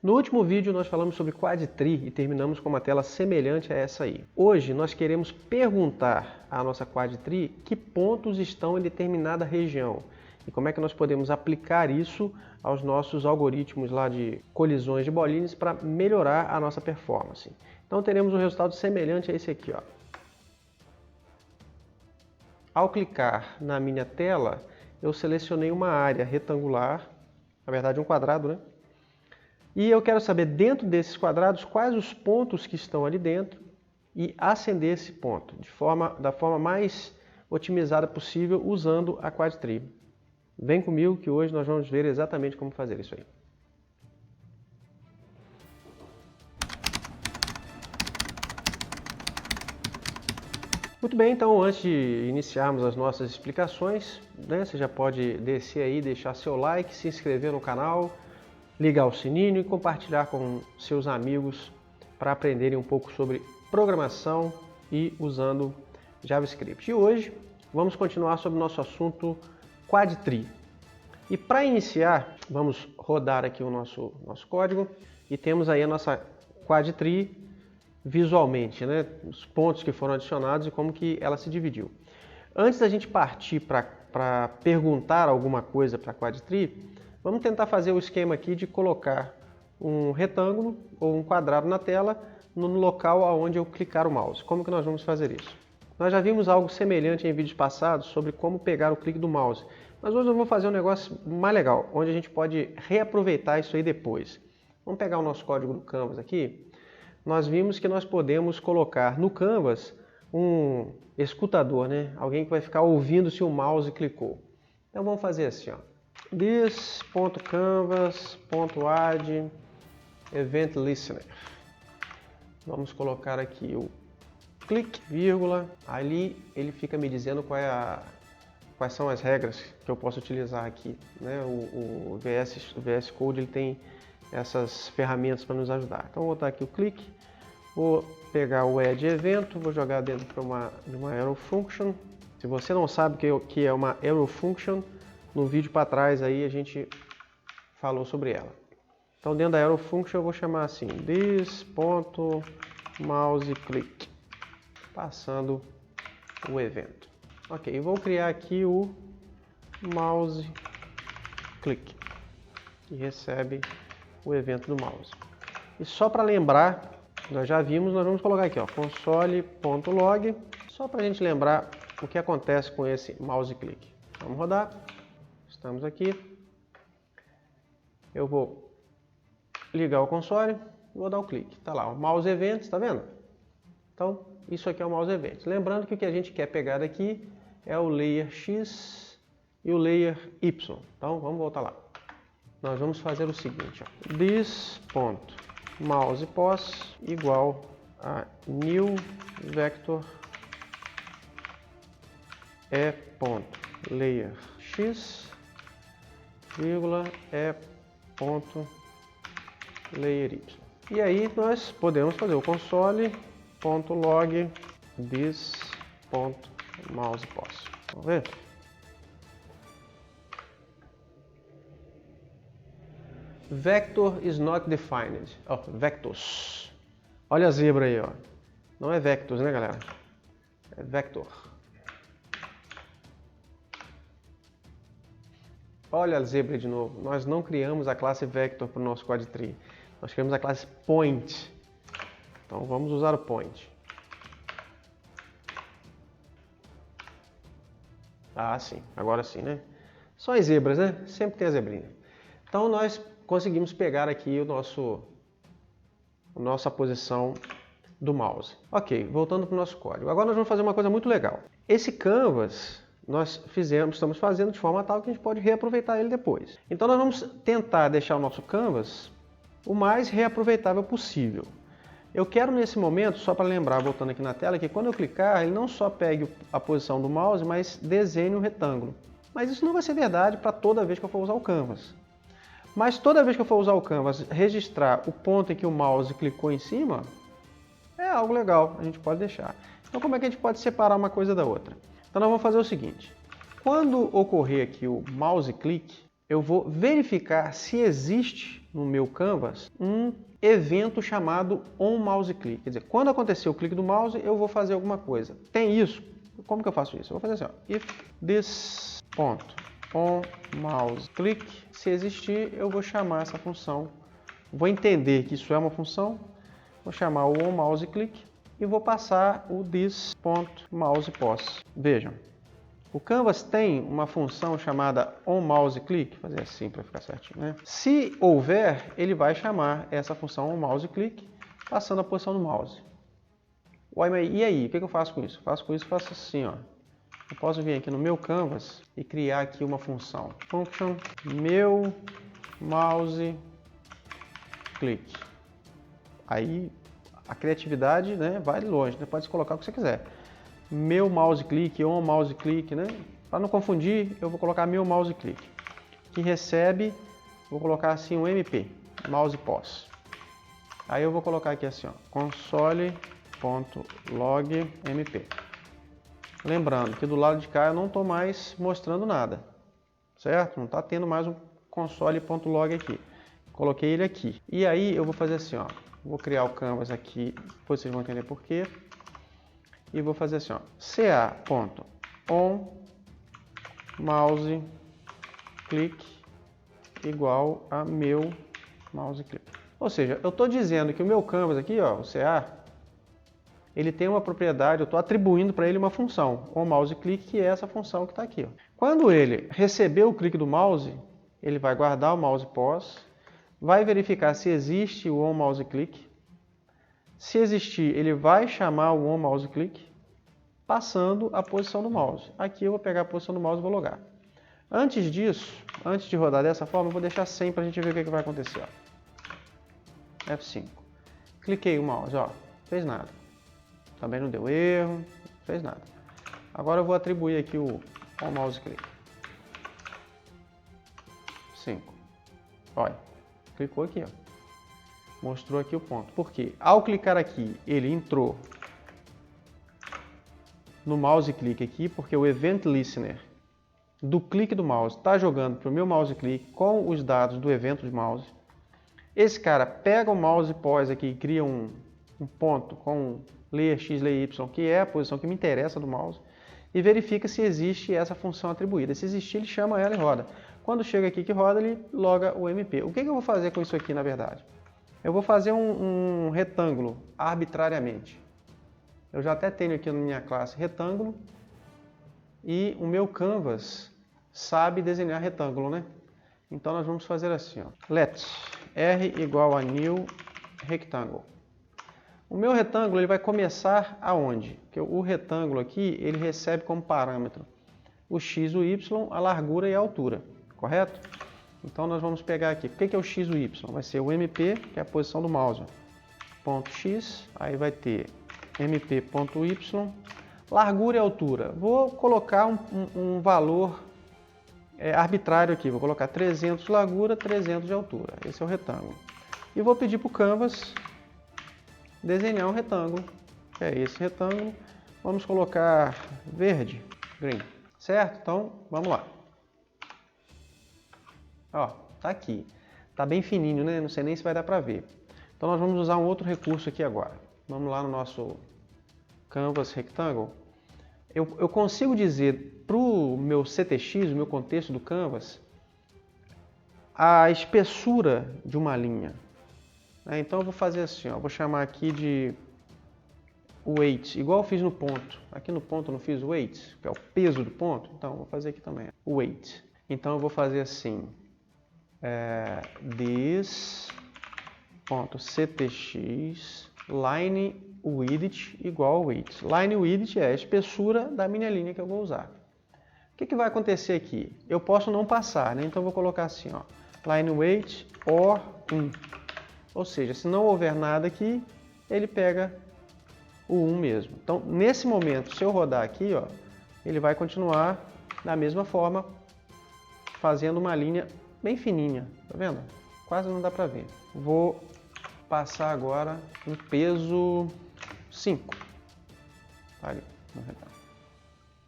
No último vídeo nós falamos sobre Quad Tree e terminamos com uma tela semelhante a essa aí. Hoje nós queremos perguntar à nossa Quad Tree que pontos estão em determinada região e como é que nós podemos aplicar isso aos nossos algoritmos lá de colisões de bolines para melhorar a nossa performance. Então teremos um resultado semelhante a esse aqui, ó. Ao clicar na minha tela, eu selecionei uma área retangular, na verdade um quadrado, né? E eu quero saber dentro desses quadrados quais os pontos que estão ali dentro e acender esse ponto da forma mais otimizada possível usando a Quad Tree. Vem comigo que hoje nós vamos ver exatamente como fazer isso aí. Muito bem, então antes de iniciarmos as nossas explicações, né, você já pode descer aí, deixar seu like, se inscrever no canal, ligar o sininho e compartilhar com seus amigos para aprenderem um pouco sobre programação e usando JavaScript. E hoje vamos continuar sobre o nosso assunto Quad Tree. E para iniciar, vamos rodar aqui o nosso código e temos aí a nossa Quad Tree visualmente, né? Os pontos que foram adicionados e como que ela se dividiu. Antes da gente partir para perguntar alguma coisa para a Quad Tree, vamos tentar fazer o esquema aqui de colocar um retângulo ou um quadrado na tela no local onde eu clicar o mouse. Como que nós vamos fazer isso? Nós já vimos algo semelhante em vídeos passados sobre como pegar o clique do mouse. Mas hoje eu vou fazer um negócio mais legal, onde a gente pode reaproveitar isso aí depois. Vamos pegar o nosso código do Canvas aqui. Nós vimos que nós podemos colocar no Canvas um escutador, né? Alguém que vai ficar ouvindo se o mouse clicou. Então vamos fazer assim, ó. This.canvas.add event listener. Vamos colocar aqui o clique, vírgula. Ali ele fica me dizendo quais são as regras que eu posso utilizar aqui, né? O VS Code ele tem essas ferramentas para nos ajudar. Então vou botar aqui o clique, vou pegar o add evento, vou jogar dentro de uma arrow function. Se você não sabe o que é uma arrow function, no vídeo para trás aí a gente falou sobre ela. Então dentro da arrow function eu vou chamar assim this.mouseclick, passando o evento. Ok, vou criar aqui o mouse click que recebe o evento do mouse. E só para lembrar, nós já vimos, nós vamos colocar aqui, ó, console.log, só para a gente lembrar o que acontece com esse mouse click. Vamos rodar, estamos aqui, eu vou ligar o console, vou dar o clique, tá lá, o mouse events, tá vendo? Então, isso aqui é o mouse events. Lembrando que o que a gente quer pegar daqui é o layer X e o layer Y. Então, vamos voltar lá. Nós vamos fazer o seguinte, ó. This.mousepos igual a new vector e.layer x, vírgula, e.layer y. E aí nós podemos fazer o console.log this.mousepos. Vamos ver? Vector is not defined. Oh, vectors. Olha a zebra aí, ó. Não é vectors, né, galera? É vector. Olha a zebra de novo. Nós não criamos a classe vector para o nosso Quad Tree. Nós criamos a classe point. Então vamos usar o point. Ah, sim. Agora sim, né? Só as zebras, né? Sempre tem a zebrinha. Então nós conseguimos pegar aqui a nossa posição do mouse. Ok, voltando para o nosso código. Agora nós vamos fazer uma coisa muito legal. Esse canvas nós estamos fazendo de forma tal que a gente pode reaproveitar ele depois. Então nós vamos tentar deixar o nosso canvas o mais reaproveitável possível. Eu quero nesse momento, só para lembrar, voltando aqui na tela, que quando eu clicar, ele não só pegue a posição do mouse, mas desenhe um retângulo. Mas isso não vai ser verdade para toda vez que eu for usar o canvas. Mas toda vez que eu for usar o Canvas, registrar o ponto em que o mouse clicou em cima, é algo legal, a gente pode deixar. Então como é que a gente pode separar uma coisa da outra? Então nós vamos fazer o seguinte, quando ocorrer aqui o mouse click, eu vou verificar se existe no meu Canvas um evento chamado onMouseClick. Quer dizer, quando acontecer o clique do mouse, eu vou fazer alguma coisa. Tem isso? Como que eu faço isso? Eu vou fazer assim, ó, if this onMouseClick, se existir, eu vou chamar essa função. Vou entender que isso é uma função, vou chamar o onMouseClick e vou passar o this.mousePos. Vejam, o Canvas tem uma função chamada onMouseClick, vou fazer assim para ficar certinho, né? Se houver, ele vai chamar essa função onMouseClick, passando a posição do mouse. E aí, o que eu faço com isso? Faço assim, ó. Eu posso vir aqui no meu Canvas e criar aqui uma função. Function meu mouse click. Aí a criatividade, né, vai longe, né? Pode colocar o que você quiser. Meu mouse click ou mouse click, né? Para não confundir, eu vou colocar meu mouse click. Que recebe, vou colocar assim um MP, mouse pos. Aí eu vou colocar aqui assim, ó, console.logmp. Lembrando que do lado de cá eu não estou mais mostrando nada, certo? Não está tendo mais um console.log aqui. Coloquei ele aqui. E aí eu vou fazer assim, ó. Vou criar o Canvas aqui, depois vocês vão entender por quê. E vou fazer assim, ó. ca.onMouseClick igual a meu mouseclick. Ou seja, eu estou dizendo que o meu Canvas aqui, ó, o CA, ele tem uma propriedade, eu estou atribuindo para ele uma função, onMouseClick, que é essa função que está aqui. Ó. Quando ele receber o clique do mouse, ele vai guardar o mouse pos, vai verificar se existe o onMouseClick. Se existir, ele vai chamar o onMouseClick, passando a posição do mouse. Aqui eu vou pegar a posição do mouse e vou logar. Antes disso, antes de rodar dessa forma, eu vou deixar 100 para a gente ver o que vai acontecer. Ó. F5. Cliquei o mouse, ó, fez nada. Também não deu erro, fez nada. Agora eu vou atribuir aqui o onMouseClick. 5. Olha, clicou aqui, ó. Mostrou aqui o ponto. Por quê? Ao clicar aqui, ele entrou no mouse click aqui, porque o Event Listener do clique do mouse está jogando para o meu mouse click com os dados do evento de mouse. Esse cara pega o mouse pos aqui e cria um ponto com layer x, layer y, que é a posição que me interessa do mouse, e verifica se existe essa função atribuída. Se existir, ele chama ela e roda. Quando chega aqui que roda, ele loga o MP. O que eu vou fazer com isso aqui, na verdade? Eu vou fazer um retângulo arbitrariamente. Eu já até tenho aqui na minha classe retângulo e o meu Canvas sabe desenhar retângulo, né? Então nós vamos fazer assim, ó. Let r igual a new rectangle. O meu retângulo ele vai começar aonde? Porque o retângulo aqui ele recebe como parâmetro o x, o y, a largura e a altura, correto? Então nós vamos pegar aqui, o que é o x e o y? Vai ser o MP, que é a posição do mouse, ponto x, aí vai ter mp.y, largura e altura. Vou colocar um valor arbitrário aqui, vou colocar 300 de largura, 300 de altura. Esse é o retângulo. E vou pedir para o Canvas desenhar um retângulo, que é esse retângulo. Vamos colocar verde, green, certo? Então, vamos lá. Ó, tá aqui. Tá bem fininho, né? Não sei nem se vai dar para ver. Então nós vamos usar um outro recurso aqui agora. Vamos lá no nosso Canvas Rectangle. Eu consigo dizer para o meu CTX, o meu contexto do Canvas, a espessura de uma linha. Então eu vou fazer assim, ó, vou chamar aqui de weight, igual eu fiz no ponto. Aqui no ponto eu não fiz weight, que é o peso do ponto. Então eu vou fazer aqui também, weight. Então eu vou fazer assim, this.ctx line width igual a weight. Line width é a espessura da minha linha que eu vou usar. O que vai acontecer aqui? Eu posso não passar, né? Então eu vou colocar assim, ó, line weight or 1. Ou seja, se não houver nada aqui, ele pega o 1 mesmo. Então, nesse momento, se eu rodar aqui, ó, ele vai continuar da mesma forma, fazendo uma linha bem fininha, tá vendo? Quase não dá para ver. Vou passar agora um peso 5. Ali, no retângulo.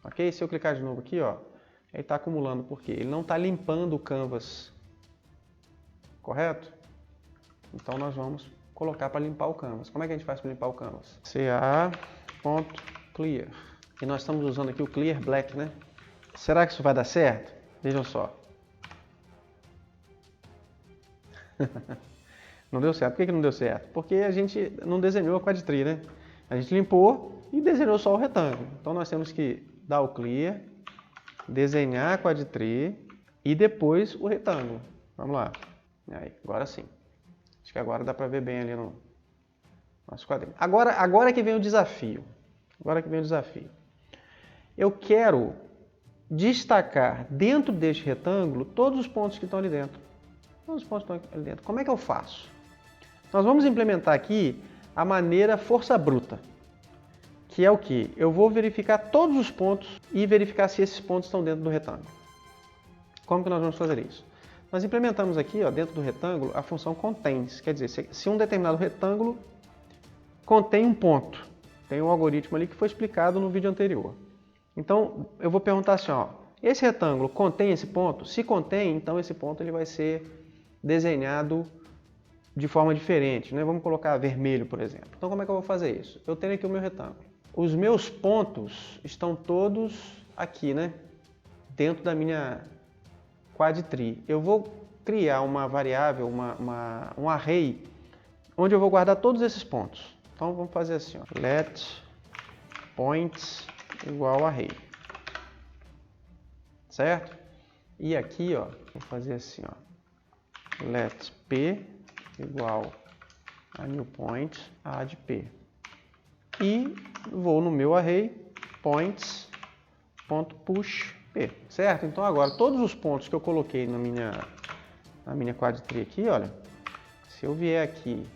Ok? Se eu clicar de novo aqui, ó, ele está acumulando, porque ele não está limpando o Canvas, correto? Então nós vamos colocar para limpar o canvas. Como é que a gente faz para limpar o canvas? ca.clear. E nós estamos usando aqui o Clear Black, né? Será que isso vai dar certo? Vejam só. Não deu certo. Por que não deu certo? Porque a gente não desenhou a quad tree, né? A gente limpou e desenhou só o retângulo. Então nós temos que dar o Clear, desenhar a quad tree e depois o retângulo. Vamos lá. Aí, agora sim. Acho que agora dá para ver bem ali no nosso quadrinho. Agora que vem o desafio. Agora que vem o desafio. Eu quero destacar dentro deste retângulo todos os pontos que estão ali dentro. Todos os pontos que estão ali dentro. Como é que eu faço? Nós vamos implementar aqui a maneira força bruta. Que é o que? Eu vou verificar todos os pontos e verificar se esses pontos estão dentro do retângulo. Como que nós vamos fazer isso? Nós implementamos aqui, ó, dentro do retângulo, a função contains. Quer dizer, se um determinado retângulo contém um ponto. Tem um algoritmo ali que foi explicado no vídeo anterior. Então, eu vou perguntar assim, ó, esse retângulo contém esse ponto? Se contém, então esse ponto ele vai ser desenhado de forma diferente, né? Vamos colocar vermelho, por exemplo. Então, como é que eu vou fazer isso? Eu tenho aqui o meu retângulo. Os meus pontos estão todos aqui, né? Dentro da minha quad tree. Eu vou criar uma variável, um array, onde eu vou guardar todos esses pontos. Então, vamos fazer assim, ó, let points igual array. Certo? E aqui, ó, vou fazer assim, ó, let p igual a new point add p. E vou no meu array points.push p, certo? Então agora todos os pontos que eu coloquei na minha quad tree aqui, olha, se eu vier aqui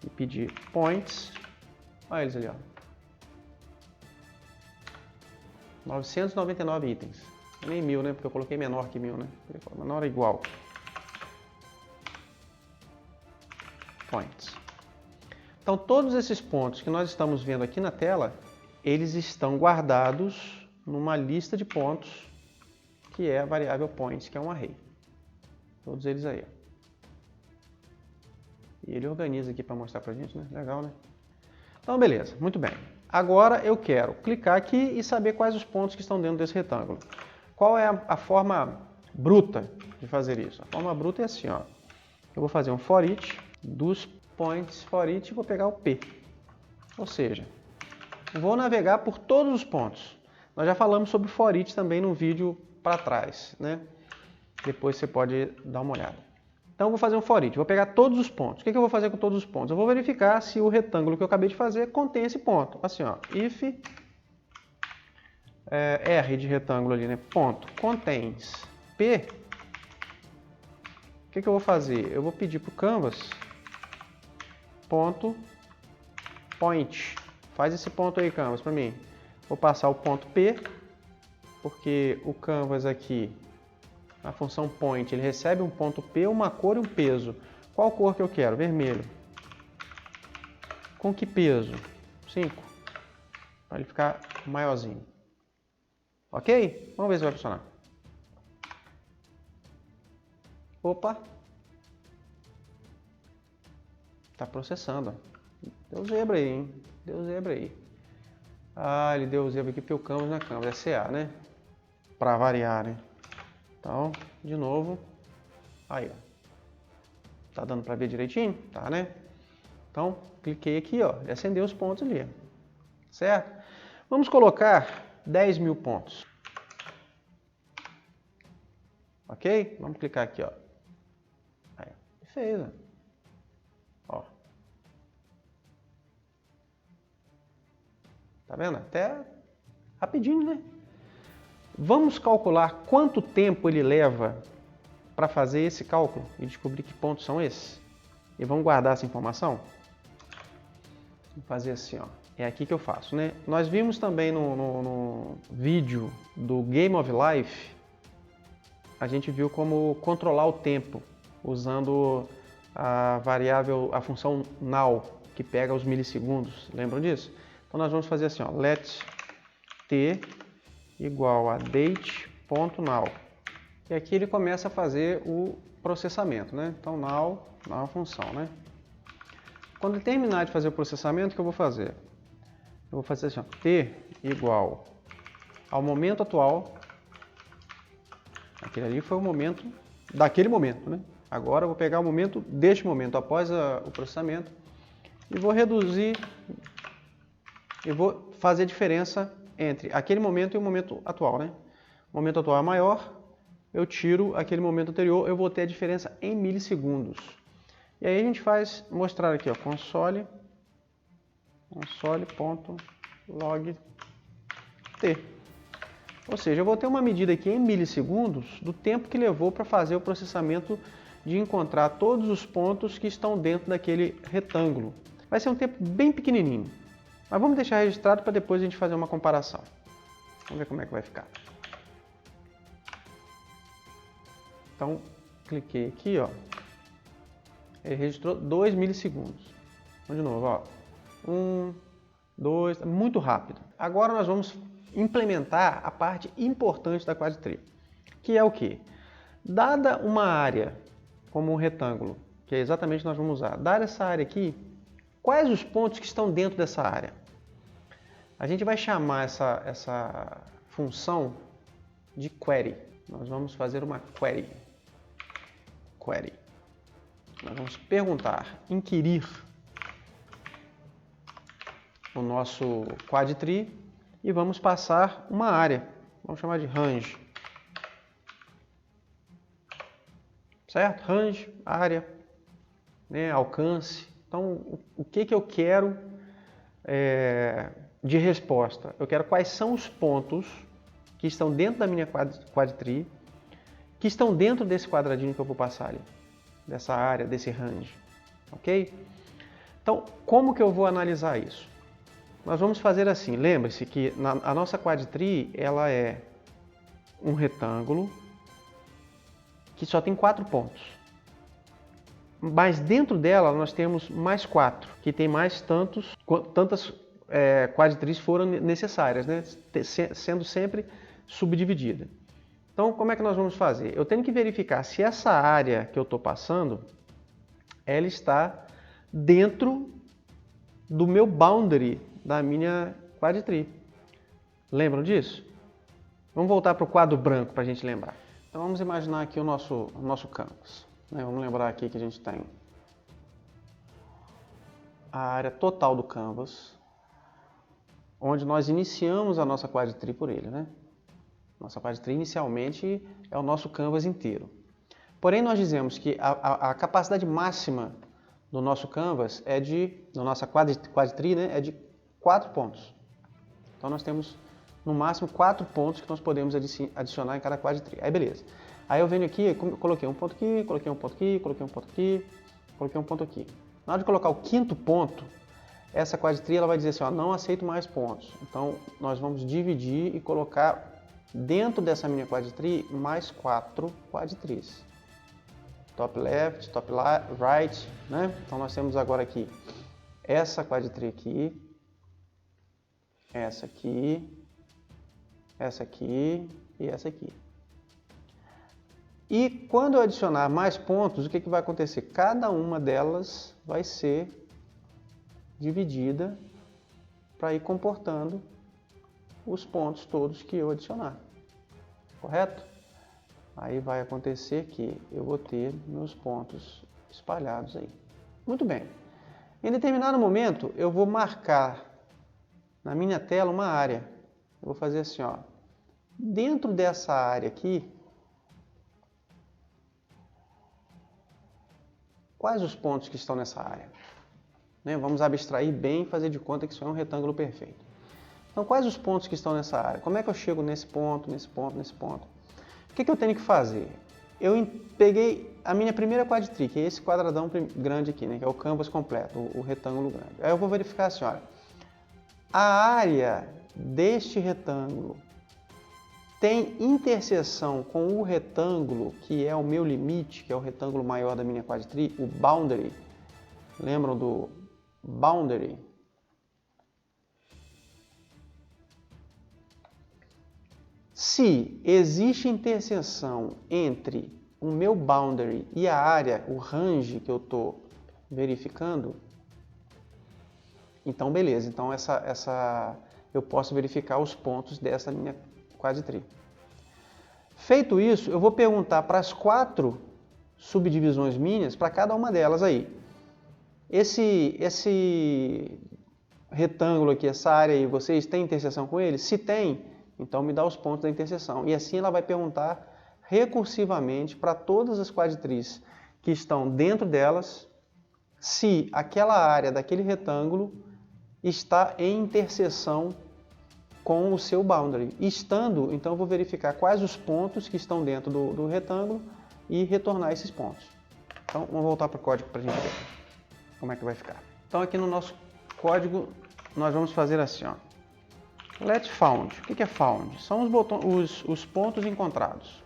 e pedir points, olha eles ali, ó, 999 itens, nem 1000, né? Porque eu coloquei menor que 1000, né? Menor ou igual. Points. Então todos esses pontos que nós estamos vendo aqui na tela, eles estão guardados numa lista de pontos que é a variável points, que é um array. Todos eles aí. Ó. E ele organiza aqui para mostrar pra gente, né? Legal, né? Então beleza, muito bem. Agora eu quero clicar aqui e saber quais os pontos que estão dentro desse retângulo. Qual é a forma bruta de fazer isso? A forma bruta é assim, ó. Eu vou fazer um for each dos points for each e vou pegar o P. Ou seja, vou navegar por todos os pontos. Nós já falamos sobre for each também no vídeo para trás, né? Depois você pode dar uma olhada. Então eu vou fazer um for each, vou pegar todos os pontos. O que eu vou fazer com todos os pontos? Eu vou verificar se o retângulo que eu acabei de fazer contém esse ponto. Assim, ó, if R de retângulo ali, né? Ponto contains P. O que eu vou fazer? Eu vou pedir para o canvas ponto point. Faz esse ponto aí, canvas, para mim. Vou passar o ponto P, porque o canvas aqui, a função point, ele recebe um ponto P, uma cor e um peso. Qual cor que eu quero? Vermelho. Com que peso? 5. Para ele ficar maiorzinho. Ok? Vamos ver se vai funcionar. Opa! Tá processando. Deu zebra aí, hein? Deu zebra aí. Ah, ele deu zebra aqui porque o canvas na câmera. É CA, né? Para variar, né? Então, de novo. Aí, ó. Tá dando para ver direitinho? Tá, né? Então, cliquei aqui, ó. E acendeu os pontos ali. Certo? Vamos colocar 10.000 pontos. Ok? Vamos clicar aqui, ó. Aí, fez, ó. Tá vendo? Até rapidinho, né? Vamos calcular quanto tempo ele leva para fazer esse cálculo e descobrir que pontos são esses. E vamos guardar essa informação? Vou fazer assim, ó. É aqui que eu faço, né? Nós vimos também no vídeo do Game of Life, a gente viu como controlar o tempo usando a variável, a função now, que pega os milissegundos. Lembram disso? Então nós vamos fazer assim, ó, let t igual a date.now. E aqui ele começa a fazer o processamento, né? Então now nova função, né? Quando ele terminar de fazer o processamento, o que eu vou fazer? Eu vou fazer assim, ó, t igual ao momento atual. Aquele ali foi o momento daquele momento, né? Agora eu vou pegar o momento deste momento, após o processamento, e vou reduzir, e vou fazer a diferença entre aquele momento e o momento atual, né? O momento atual é maior, eu tiro aquele momento anterior, eu vou ter a diferença em milissegundos. E aí a gente faz, mostrar aqui, ó, console.log t. Ou seja, eu vou ter uma medida aqui em milissegundos do tempo que levou para fazer o processamento de encontrar todos os pontos que estão dentro daquele retângulo. Vai ser um tempo bem pequenininho, mas vamos deixar registrado para depois a gente fazer uma comparação. Vamos ver como é que vai ficar. Então, cliquei aqui, ó. Ele registrou 2 milissegundos. Vamos de novo, ó. 1, 2, muito rápido. Agora nós vamos implementar a parte importante da quadtree, que é o quê? Dada uma área, como um retângulo, que é exatamente o que nós vamos usar, dada essa área aqui, quais os pontos que estão dentro dessa área? A gente vai chamar essa função de query. Nós vamos fazer uma query. Nós vamos perguntar, inquirir o nosso quadtree e vamos passar uma área. Vamos chamar de range. Certo? Range, área, né, alcance. Então, o que eu quero de resposta? Eu quero quais são os pontos que estão dentro da minha quadtree, que estão dentro desse quadradinho que eu vou passar ali, dessa área, desse range. Ok? Então, como que eu vou analisar isso? Nós vamos fazer assim, lembre-se que a nossa quadtree, ela é um retângulo que só tem 4 pontos. Mas dentro dela nós temos mais 4, que tem mais tantas quadtrees foram necessárias, né? Sendo sempre subdividida. Então, como é que nós vamos fazer? Eu tenho que verificar se essa área que eu estou passando, ela está dentro do meu boundary da minha quadtree. Lembram disso? Vamos voltar para o quadro branco para a gente lembrar. Então vamos imaginar aqui o nosso canvas. Vamos lembrar aqui que a gente tem a área total do canvas, onde nós iniciamos a nossa quadtree por ele, né? Nossa quadtree inicialmente é o nosso canvas inteiro. Porém, nós dizemos que a capacidade máxima do nosso canvas da nossa quadtree, né, é de 4 pontos. Então nós temos no máximo 4 pontos que nós podemos adicionar em cada quadtree. Aí beleza. Aí eu venho aqui, coloquei um ponto aqui, coloquei um ponto aqui, coloquei um ponto aqui, coloquei um ponto aqui. Na hora de colocar o 5º ponto, essa quadtree ela vai dizer assim, ó, não aceito mais pontos. Então nós vamos dividir e colocar dentro dessa minha quadtree mais 4 quadtrees. Top left, top right, né? Então nós temos agora aqui essa quadtree aqui, essa aqui, essa aqui e essa aqui. E quando eu adicionar mais pontos, o que vai acontecer? Cada uma delas vai ser dividida para ir comportando os pontos todos que eu adicionar. Correto? Aí vai acontecer que eu vou ter meus pontos espalhados aí. Muito bem. Em determinado momento, eu vou marcar na minha tela uma área. Eu vou fazer assim, ó. Dentro dessa área aqui, quais os pontos que estão nessa área? Vamos abstrair bem e fazer de conta que isso é um retângulo perfeito. Então, quais os pontos que estão nessa área? Como é que eu chego nesse ponto, nesse ponto, nesse ponto? O que eu tenho que fazer? Eu peguei a minha primeira quadtree, que é esse quadradão grande aqui, né, que é o canvas completo, o retângulo grande. Aí eu vou verificar assim, olha, a área deste retângulo tem interseção com o retângulo que é o meu limite, que é o retângulo maior da minha quadtree, o boundary. Lembram do boundary? Se existe interseção entre o meu boundary e a área, o range que eu estou verificando, então beleza, então eu posso verificar os pontos dessa minha quadtree. Feito isso, eu vou perguntar para as 4 subdivisões minhas, para cada uma delas aí. Esse retângulo aqui, essa área aí, vocês têm interseção com ele? Se tem, então me dá os pontos da interseção. E assim ela vai perguntar recursivamente para todas as quadtrees que estão dentro delas, se aquela área daquele retângulo está em interseção com o seu boundary. Estando, então eu vou verificar quais os pontos que estão dentro do retângulo e retornar esses pontos. Então vamos voltar para o código para a gente ver como é que vai ficar. Então aqui no nosso código nós vamos fazer assim, ó. Let found. O que é found? São os pontos encontrados.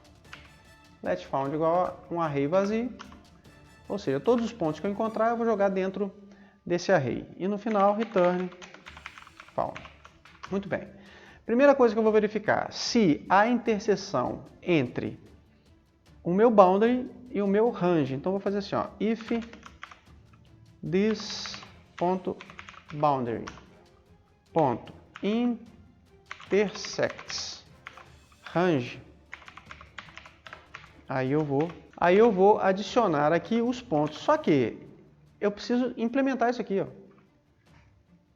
Let found igual a um array vazio, ou seja, todos os pontos que eu encontrar eu vou jogar dentro desse array. E no final, return found. Muito bem. Primeira coisa que eu vou verificar, se há interseção entre o meu boundary e o meu range. Então, eu vou fazer assim, ó, if this.boundary intersects range. Aí eu vou adicionar aqui os pontos. Só que eu preciso implementar isso aqui, ó.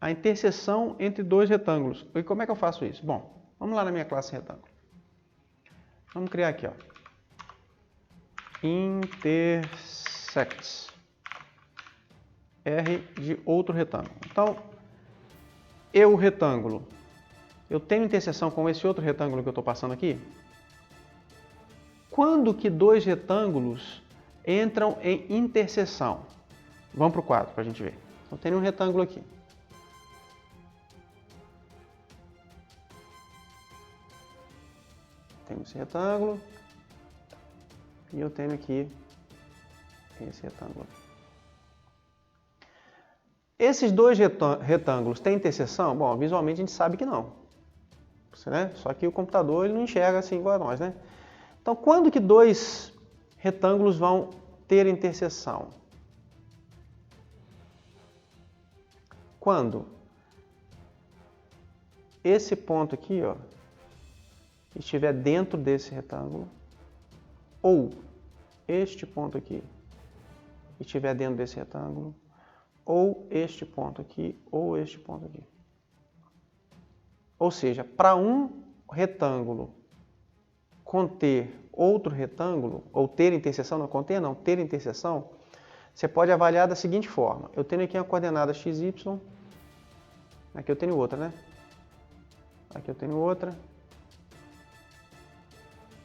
A interseção entre 2 retângulos. E como é que eu faço isso? Bom, vamos lá na minha classe retângulo. Vamos criar aqui, ó. Intersects R de outro retângulo. Então, retângulo, eu tenho interseção com esse outro retângulo que eu estou passando aqui? Quando que 2 retângulos entram em interseção? Vamos para o quadro para a gente ver. Eu tenho um retângulo aqui. Tenho esse retângulo e eu tenho aqui esse retângulo. Esses 2 retângulos têm interseção? Bom, visualmente a gente sabe que não. Né? Só que o computador ele não enxerga assim igual a nós, né? Então, quando que 2 retângulos vão ter interseção? Quando esse ponto aqui, ó, estiver dentro desse retângulo, ou este ponto aqui estiver dentro desse retângulo, ou este ponto aqui, ou este ponto aqui. Ou seja, para um retângulo conter outro retângulo, ou ter interseção, não conter não, ter interseção, você pode avaliar da seguinte forma. Eu tenho aqui uma coordenada x, y, aqui eu tenho outra, né? Aqui eu tenho outra,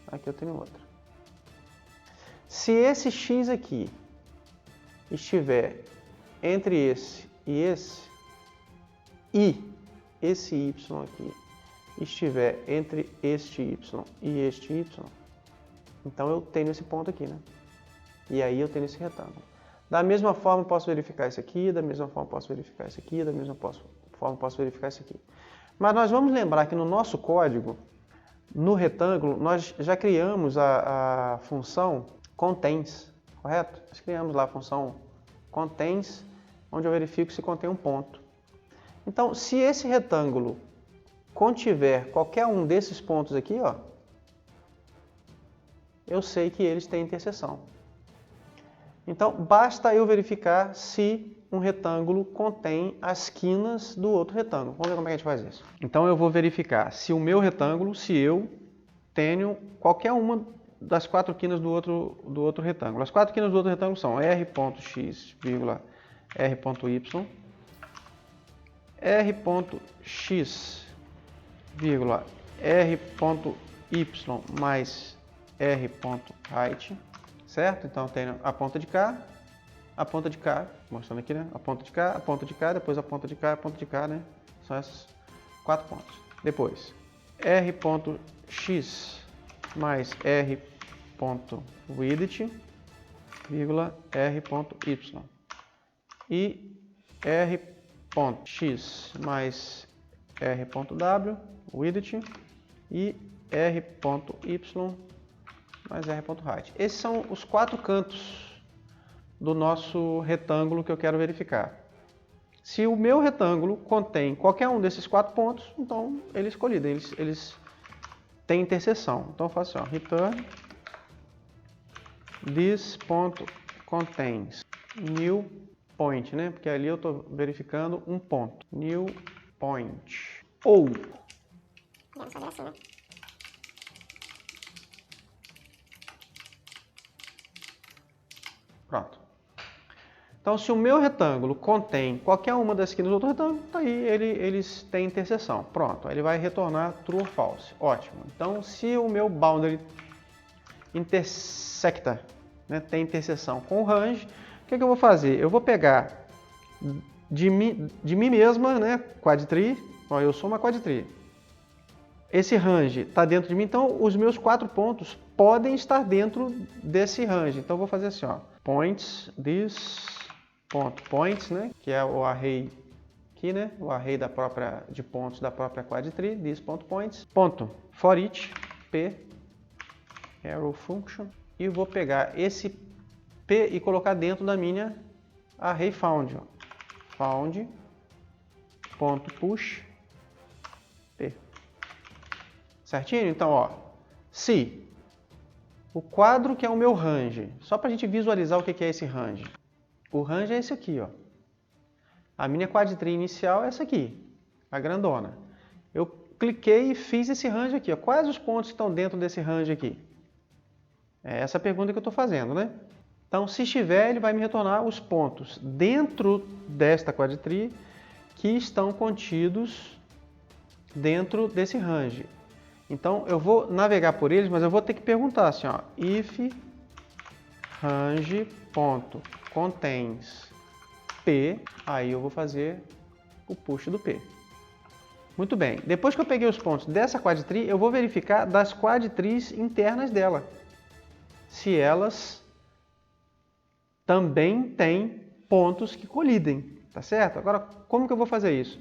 aqui eu tenho outra. Se esse x aqui estiver entre esse e esse y aqui estiver entre este y e este y, então eu tenho esse ponto aqui, né? E aí eu tenho esse retângulo. Da mesma forma, posso verificar isso aqui, da mesma forma, posso verificar isso aqui, da mesma forma, posso verificar isso aqui. Mas nós vamos lembrar que no nosso código, no retângulo, nós já criamos a função contains, correto? Nós criamos lá a função contains, onde eu verifico se contém um ponto. Então, se esse retângulo contiver qualquer um desses pontos aqui, ó, eu sei que eles têm interseção. Então, basta eu verificar se um retângulo contém as quinas do outro retângulo. Vamos ver como é que a gente faz isso. Então, eu vou verificar se o meu retângulo, se eu tenho qualquer uma das 4 quinas do outro retângulo. As 4 quinas do outro retângulo são r.x, r.y, r.x, r.y mais r.height, certo? Então eu tenho a ponta de cá, mostrando aqui, né? A ponta de cá, depois a ponta de cá, né? São esses 4 pontos. Depois, r.x mais r.width, r.y. E r.x mais r.w, width, e r.y mais r.height. Esses são os 4 cantos do nosso retângulo que eu quero verificar. Se o meu retângulo contém qualquer um desses 4 pontos, então eles colidem, eles têm interseção. Então eu faço assim, ó, return this point contains new point, né? Porque ali eu estou verificando um ponto. New point. Ou Vamos fazer assim, né? pronto. Então, se o meu retângulo contém qualquer uma das esquinas do outro retângulo, tá aí eles têm interseção. Pronto, aí ele vai retornar true ou false. Ótimo. Então, se o meu boundary intersecta, né, tem interseção com o range, o que eu vou fazer? Eu vou pegar de mim mesma, né, quadtree, ó, eu sou uma quadtree. Esse range está dentro de mim, então os meus 4 pontos podem estar dentro desse range. Então eu vou fazer assim, ó, points, this ponto points, né, que é o array aqui, né, o array de pontos da própria quadtree, this ponto points, ponto for each p arrow function, e vou pegar esse p e colocar dentro da minha array found, ó, found ponto push p. Certinho? Então, ó, se o quadro que é o meu range, só para a gente visualizar o que é esse range. O range é esse aqui, ó. A minha quadtree inicial é essa aqui, a grandona. Eu cliquei e fiz esse range aqui, ó. Quais os pontos que estão dentro desse range aqui? É essa a pergunta que eu estou fazendo, né? Então, se estiver, ele vai me retornar os pontos dentro desta quadtree que estão contidos dentro desse range. Então, eu vou navegar por eles, mas eu vou ter que perguntar assim, ó, if range.contains p, aí eu vou fazer o push do p. Muito bem, depois que eu peguei os pontos dessa quadtree, eu vou verificar das quadtrees internas dela, se elas também têm pontos que colidem, tá certo? Agora, como que eu vou fazer isso?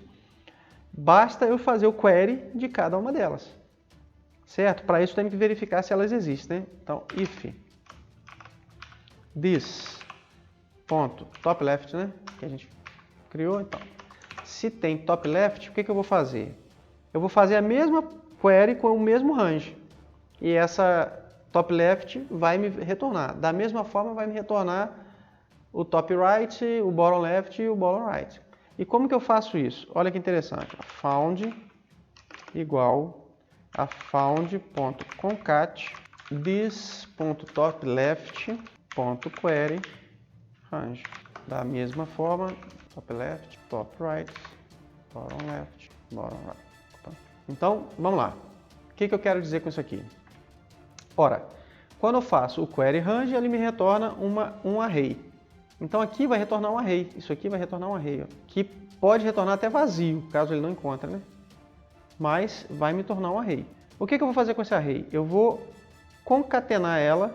Basta eu fazer o query de cada uma delas. Certo? Para isso tem que verificar se elas existem, né? Então, if this ponto top left, né? Que a gente criou, então. Se tem top left, o que eu vou fazer? Eu vou fazer a mesma query com o mesmo range. E essa top left vai me retornar. Da mesma forma, vai me retornar o top right, o bottom left e o bottom right. E como que eu faço isso? Olha que interessante. Found igual a found.concat this.topleft.query range. Da mesma forma, top left, top right, bottom left, bottom right. Então, vamos lá. O que eu quero dizer com isso aqui? Ora, quando eu faço o query range, ele me retorna um array. Então aqui vai retornar um array. Isso aqui vai retornar um array, ó, que pode retornar até vazio, caso ele não encontre, né? Mas vai me tornar um array. O que eu vou fazer com esse array? Eu vou concatenar ela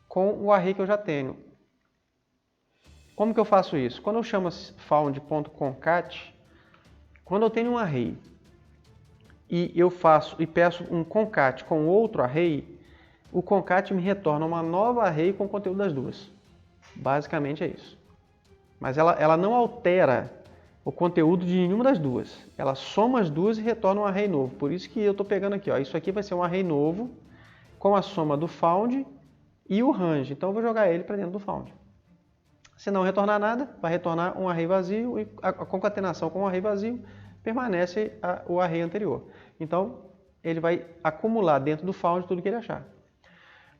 com o array que eu já tenho. Como que eu faço isso? Quando eu chamo found.concat, quando eu tenho um array e eu peço um concat com outro array, o concat me retorna uma nova array com o conteúdo das duas. Basicamente é isso. Mas ela não altera o conteúdo de nenhuma das duas. Ela soma as duas e retorna um array novo. Por isso que eu estou pegando aqui, ó, isso aqui vai ser um array novo com a soma do found e o range. Então eu vou jogar ele para dentro do found. Se não retornar nada, vai retornar um array vazio e a concatenação com o array vazio permanece o array anterior. Então ele vai acumular dentro do found tudo que ele achar.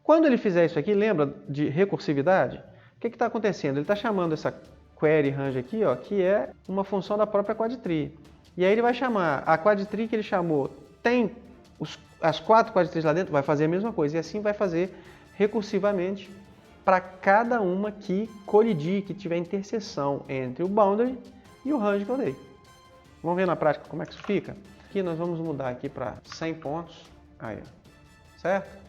Quando ele fizer isso aqui, lembra de recursividade? O que está acontecendo? Ele está chamando essa query range aqui, ó, que é uma função da própria quadtree. E aí ele vai chamar a quadtree que ele chamou, tem as 4 quadtrees lá dentro, vai fazer a mesma coisa. E assim vai fazer recursivamente para cada uma que colidir, que tiver interseção entre o boundary e o range que eu dei. Vamos ver na prática como é que isso fica? Aqui nós vamos mudar aqui para 100 pontos. Aí, ó. Certo?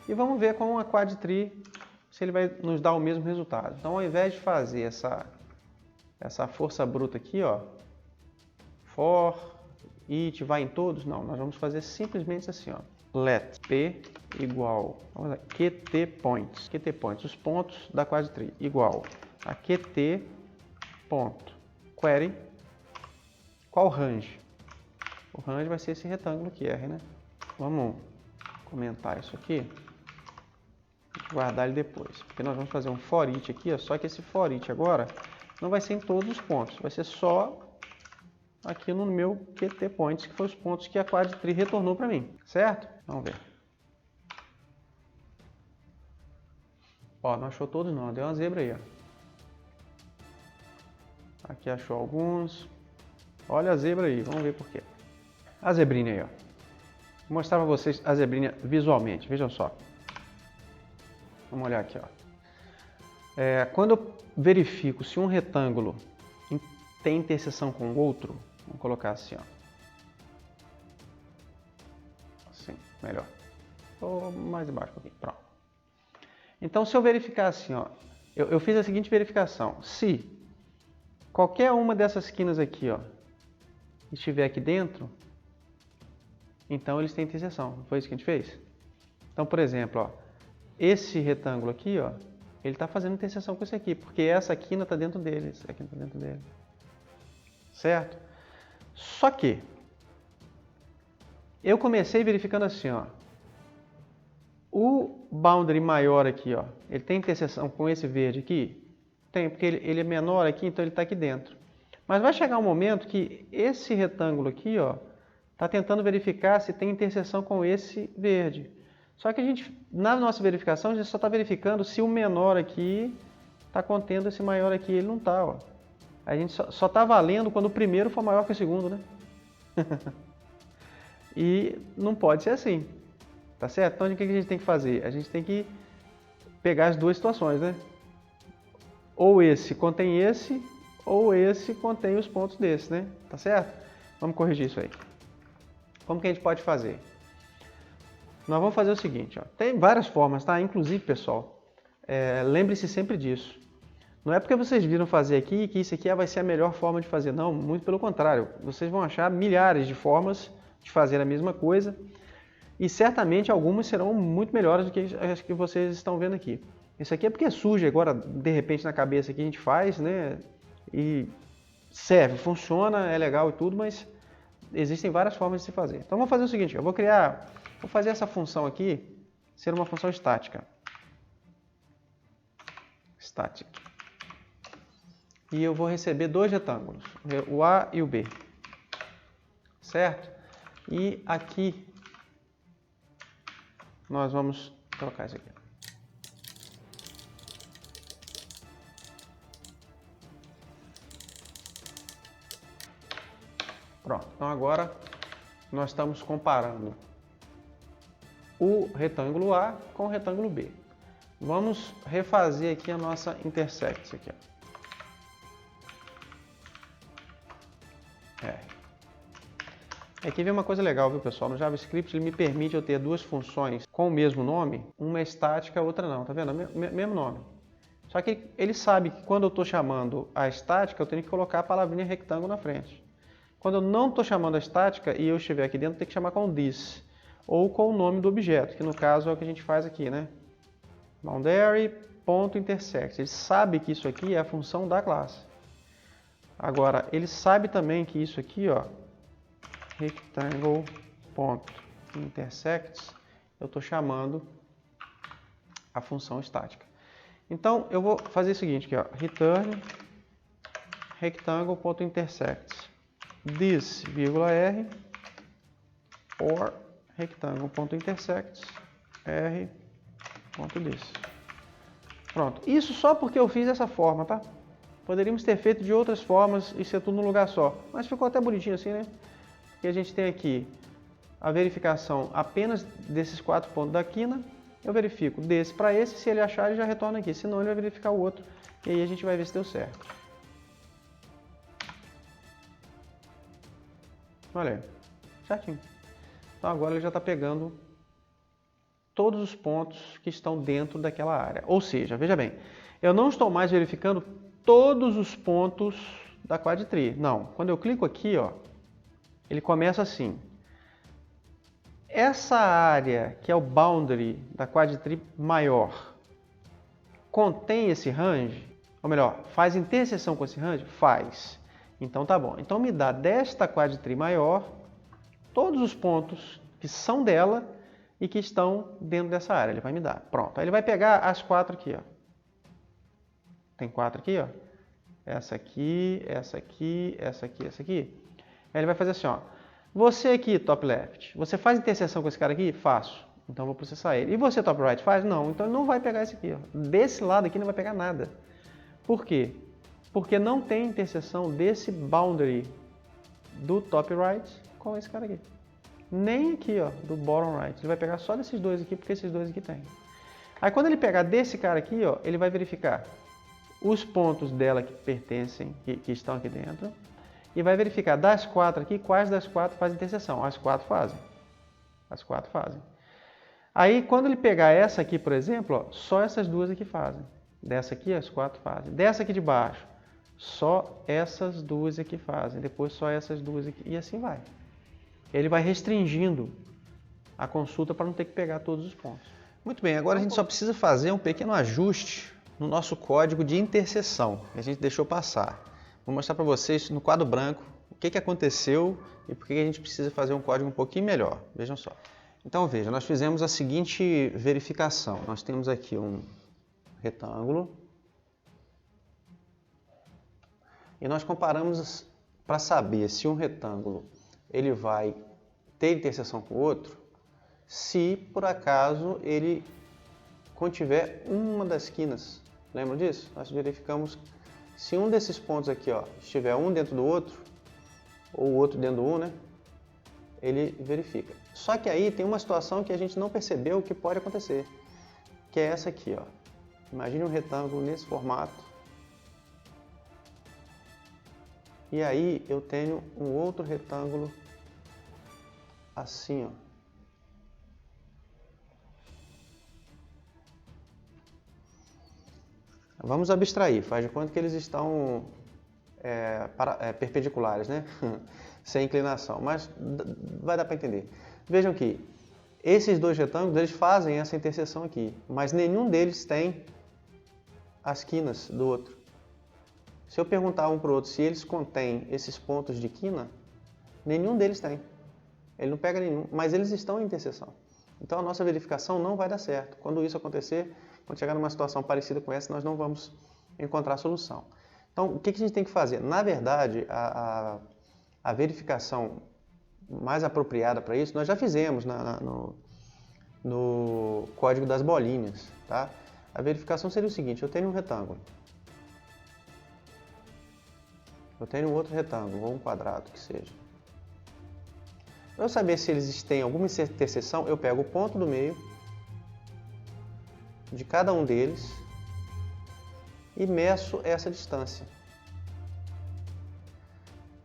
E vamos ver com a quadtree se ele vai nos dar o mesmo resultado. Então, ao invés de fazer essa força bruta aqui, ó, for, it, vai em todos, não, nós vamos fazer simplesmente assim, ó, let p igual, vamos lá, qt points, os pontos da quadtree, igual a qt ponto query, qual range? O range vai ser esse retângulo aqui, R, né? Vamos comentar isso aqui, guardar ele depois, porque nós vamos fazer um for each aqui, ó, só que esse for each agora não vai ser em todos os pontos, vai ser só aqui no meu qt points, que foi os pontos que a quadtree retornou para mim, certo? Vamos ver. Ó, não achou todos não, deu uma zebra aí, ó. Aqui achou alguns. Olha a zebra aí, vamos ver por quê. A zebrinha aí, ó. Vou mostrar para vocês a zebrinha visualmente, vejam só. Vamos olhar aqui, ó. Quando eu verifico se um retângulo tem interseção com o outro, vamos colocar assim, ó. Assim, melhor. Ou mais embaixo um pouquinho, pronto. Então, se eu verificar assim, ó, eu fiz a seguinte verificação. Se qualquer uma dessas esquinas aqui, ó, estiver aqui dentro, então eles têm interseção. Não foi isso que a gente fez? Então, por exemplo, ó, esse retângulo aqui, ó, ele está fazendo interseção com esse aqui, porque essa quina está dentro dele, essa aqui está dentro dele. Certo? Só que eu comecei verificando assim, ó. O boundary maior aqui, ó, ele tem interseção com esse verde aqui? Tem, porque ele é menor aqui, então ele está aqui dentro. Mas vai chegar um momento que esse retângulo aqui, ó, está tentando verificar se tem interseção com esse verde. Só que a gente, na nossa verificação, a gente só está verificando se o menor aqui está contendo esse maior aqui. Ele não está, ó. A gente só está valendo quando o primeiro for maior que o segundo, né? E não pode ser assim. Tá certo? Então, o que a gente tem que fazer? A gente tem que pegar as duas situações, né? Ou esse contém esse, ou esse contém os pontos desse, né? Tá certo? Vamos corrigir isso aí. Como que a gente pode fazer? Nós vamos fazer o seguinte, ó. Tem várias formas, tá? Inclusive, pessoal, lembre-se sempre disso. Não é porque vocês viram fazer aqui que isso aqui vai ser a melhor forma de fazer. Não, muito pelo contrário. Vocês vão achar milhares de formas de fazer a mesma coisa. E certamente algumas serão muito melhores do que as que vocês estão vendo aqui. Isso aqui é porque surge agora, de repente, na cabeça que a gente faz, né? E serve, funciona, é legal e tudo, mas existem várias formas de se fazer. Então, vamos fazer o seguinte, eu vou fazer essa função aqui ser uma função estática. Static. E eu vou receber dois retângulos, o A e o B. Certo? E aqui nós vamos colocar isso aqui. Pronto, então agora nós estamos comparando o retângulo A com o retângulo B. Vamos refazer aqui a nossa intersect aqui. Aqui vem uma coisa legal, viu, pessoal? No JavaScript ele me permite eu ter duas funções com o mesmo nome, uma é estática, a outra não, tá vendo? Mesmo nome. Só que ele sabe que quando eu estou chamando a estática, eu tenho que colocar a palavrinha retângulo na frente. Quando eu não estou chamando a estática e eu estiver aqui dentro, eu tenho que chamar com this, ou com o nome do objeto, que no caso é o que a gente faz aqui, né? Boundary.intersect. Ele sabe que isso aqui é a função da classe. Agora, ele sabe também que isso aqui, ó, rectangle.intersects, eu estou chamando a função estática. Então, eu vou fazer o seguinte aqui, ó, return rectangle.intersects this, R, or rectangle.intersects r.this. Pronto. Isso só porque eu fiz dessa forma, tá? Poderíamos ter feito de outras formas e ser tudo num lugar só. Mas ficou até bonitinho assim, né? Porque a gente tem aqui a verificação apenas desses 4 pontos da quina. Eu verifico desse para esse, se ele achar ele já retorna aqui, senão ele vai verificar o outro. E aí a gente vai ver se deu certo. Olha aí, certinho. Então agora ele já está pegando todos os pontos que estão dentro daquela área. Ou seja, veja bem, eu não estou mais verificando todos os pontos da quadtree. Não, quando eu clico aqui, ó, ele começa assim. essa área que é o boundary da quadtree maior contém esse range, ou melhor, faz interseção com esse range? Faz. Então tá bom. Então me dá desta quadtree maior todos os pontos que são dela e que estão dentro dessa área. Ele vai me dar. Pronto. Aí ele vai pegar as 4 aqui, ó. Tem 4 aqui, ó. Essa aqui, essa aqui, essa aqui, essa aqui. Aí ele vai fazer assim, ó. Você aqui, top left, você faz interseção com esse cara aqui? Faço. Então eu vou processar ele. E você, top right, faz? Não. Então ele não vai pegar esse aqui, ó. Desse lado aqui não vai pegar nada. Por quê? Porque não tem interseção desse boundary do top right com esse cara aqui. Nem aqui, ó, do bottom right. Ele vai pegar só desses dois aqui, porque esses dois aqui tem. Aí quando ele pegar desse cara aqui, ó, ele vai verificar os pontos dela que pertencem, que estão aqui dentro, e vai verificar das 4 aqui, quais das 4 fazem interseção. As 4 fazem. As 4 fazem. Aí quando ele pegar essa aqui, por exemplo, ó, só essas duas aqui fazem. Dessa aqui, as 4 fazem. Dessa aqui de baixo, só essas duas aqui fazem. Depois só essas duas aqui. E assim vai. Ele vai restringindo a consulta para não ter que pegar todos os pontos. Muito bem, agora a gente só precisa fazer um pequeno ajuste no nosso código de interseção, que a gente deixou passar. Vou mostrar para vocês no quadro branco o que aconteceu e por que a gente precisa fazer um código um pouquinho melhor. Vejam só. Então veja, nós fizemos a seguinte verificação. Nós temos aqui um retângulo e nós comparamos para saber se um retângulo ele vai ter interseção com o outro, se por acaso ele contiver uma das quinas. Lembram disso? Nós verificamos se um desses pontos aqui, ó, estiver um dentro do outro, ou o outro dentro do um, né? Ele verifica. Só que aí tem uma situação que a gente não percebeu que pode acontecer, que é essa aqui, ó. Imagine um retângulo nesse formato. E aí eu tenho um outro retângulo assim, ó. Vamos abstrair, faz de conta que eles estão perpendiculares, né? Sem inclinação, mas vai dar para entender. Vejam que esses dois retângulos eles fazem essa interseção aqui, mas nenhum deles tem as quinas do outro. Se eu perguntar um para o outro se eles contêm esses pontos de quina, nenhum deles tem. Ele não pega nenhum, mas eles estão em interseção. Então a nossa verificação não vai dar certo. Quando isso acontecer, quando chegar numa situação parecida com essa, nós não vamos encontrar a solução. Então o que a gente tem que fazer? Na verdade, a verificação mais apropriada para isso, nós já fizemos no código das bolinhas. Tá? A verificação seria o seguinte, eu tenho um retângulo. Eu tenho um outro retângulo, ou um quadrado que seja. Para eu saber se eles têm alguma interseção, eu pego o ponto do meio de cada um deles e meço essa distância.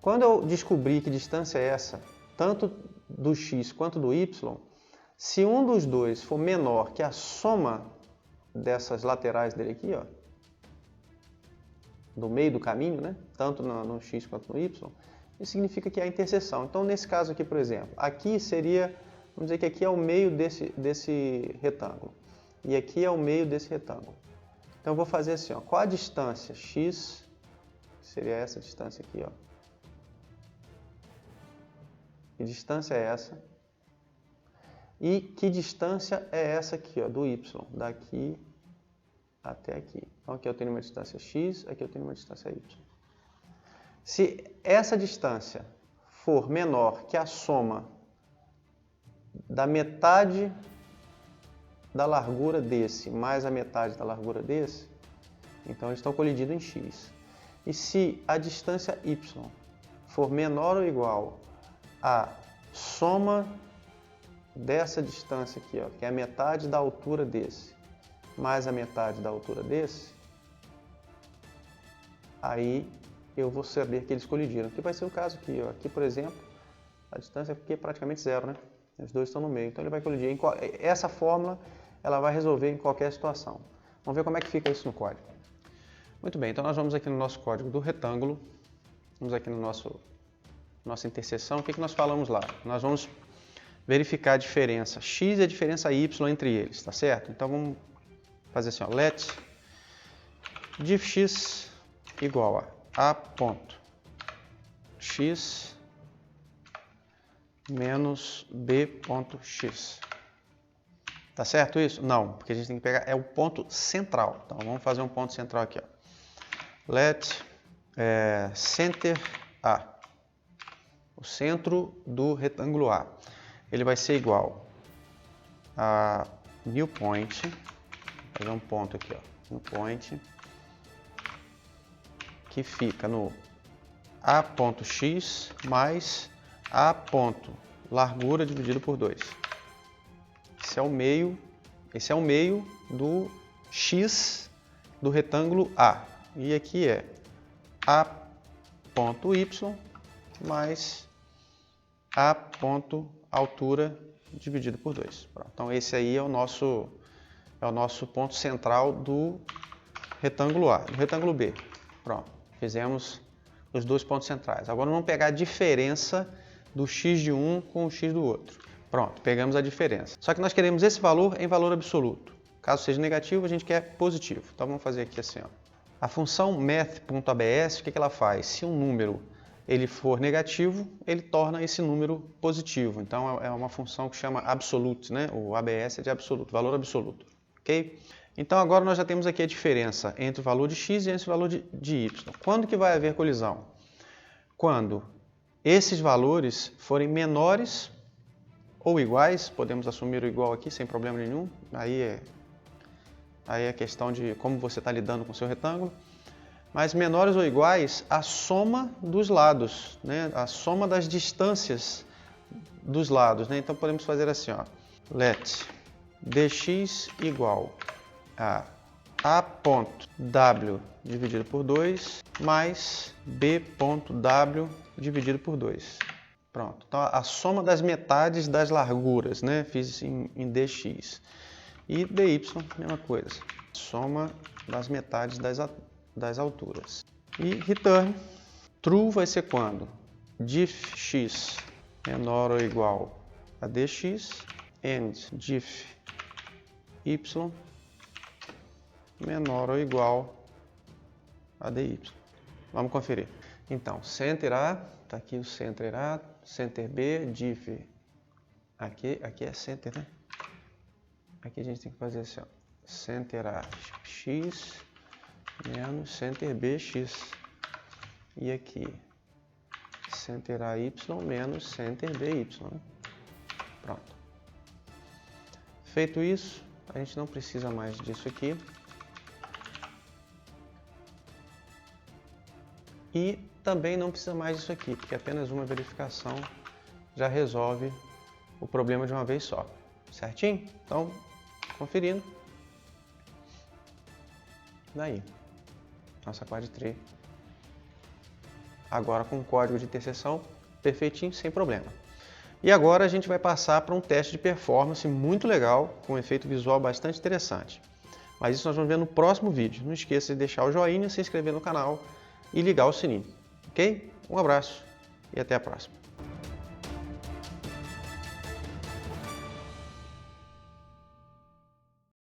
Quando eu descobrir que distância é essa, tanto do x quanto do y, se um dos dois for menor que a soma dessas laterais dele aqui, ó, do meio do caminho, né? Tanto no x quanto no y, isso significa que há interseção. Então, nesse caso aqui, por exemplo, aqui seria, vamos dizer que aqui é o meio desse retângulo. E aqui é o meio desse retângulo. Então, eu vou fazer assim, ó, qual a distância x, seria essa distância aqui, ó. Que distância é essa? E que distância é essa aqui, ó, do y, daqui até aqui. Então, aqui eu tenho uma distância x, aqui eu tenho uma distância y. Se essa distância for menor que a soma da metade da largura desse mais a metade da largura desse, então eles estão colididos em x. E se a distância y for menor ou igual à soma dessa distância aqui, ó, que é a metade da altura desse, mais a metade da altura desse, aí eu vou saber que eles colidiram. Aqui vai ser o caso aqui, ó. Aqui, por exemplo, a distância aqui é praticamente zero, né? Os dois estão no meio, então ele vai colidir. Essa fórmula ela vai resolver em qualquer situação. Vamos ver como é que fica isso no código. Muito bem, então nós vamos aqui no nosso código do retângulo, vamos aqui no nossa interseção. O que nós falamos lá? Nós vamos verificar a diferença x e a diferença y entre eles, tá certo? Então vamos fazer assim, ó, let diff(x) igual a ponto x menos b ponto x. Tá certo isso? Não, porque a gente tem que pegar, é o ponto central. Então vamos fazer um ponto central aqui, ó. Let center A, o centro do retângulo A, ele vai ser igual a new point, vou fazer um ponto aqui, ó, new point, que fica no A ponto x mais A ponto largura dividido por 2. Esse é o meio do x do retângulo A. E aqui é A ponto y mais A ponto altura dividido por 2. Pronto. Então esse aí é o nosso ponto central do retângulo A, do retângulo B. Pronto, fizemos os dois pontos centrais. Agora vamos pegar a diferença do x de um com o x do outro. Pronto, pegamos a diferença. Só que nós queremos esse valor em valor absoluto. Caso seja negativo, a gente quer positivo. Então vamos fazer aqui assim, ó. A função math.abs, o que ela faz? Se um número ele for negativo, ele torna esse número positivo. Então é uma função que chama absolute, né? O ABS é de absoluto, valor absoluto, ok? Então agora nós já temos aqui a diferença entre o valor de x e entre o valor de y. Quando que vai haver colisão? Quando esses valores forem menores ou iguais, podemos assumir o igual aqui sem problema nenhum, aí é questão de como você está lidando com o seu retângulo, mas menores ou iguais a soma dos lados, né? A soma das distâncias dos lados, né? Então podemos fazer assim, ó, let dx igual a ponto w dividido por 2 mais b ponto w dividido por 2. Pronto, então a soma das metades das larguras, né? Fiz em dx. E dy, mesma coisa, soma das metades das alturas. E return, true vai ser quando diff(x) menor ou igual a dx and diff(y) menor ou igual a dy. Vamos conferir. Então, center A, está aqui o center A, center B, diff, aqui é center, né? Aqui a gente tem que fazer assim, ó, center A x menos center B x. E aqui, center A y menos center B y. Né? Pronto. Feito isso, a gente não precisa mais disso aqui. E também não precisa mais disso aqui, porque apenas uma verificação já resolve o problema de uma vez só. Certinho? Então, conferindo. Daí, nossa quadtree. Agora com o código de interseção perfeitinho, sem problema. E agora a gente vai passar para um teste de performance muito legal, com um efeito visual bastante interessante. Mas isso nós vamos ver no próximo vídeo. Não esqueça de deixar o joinha, se inscrever no canal e ligar o sininho. Ok? Um abraço e até a próxima.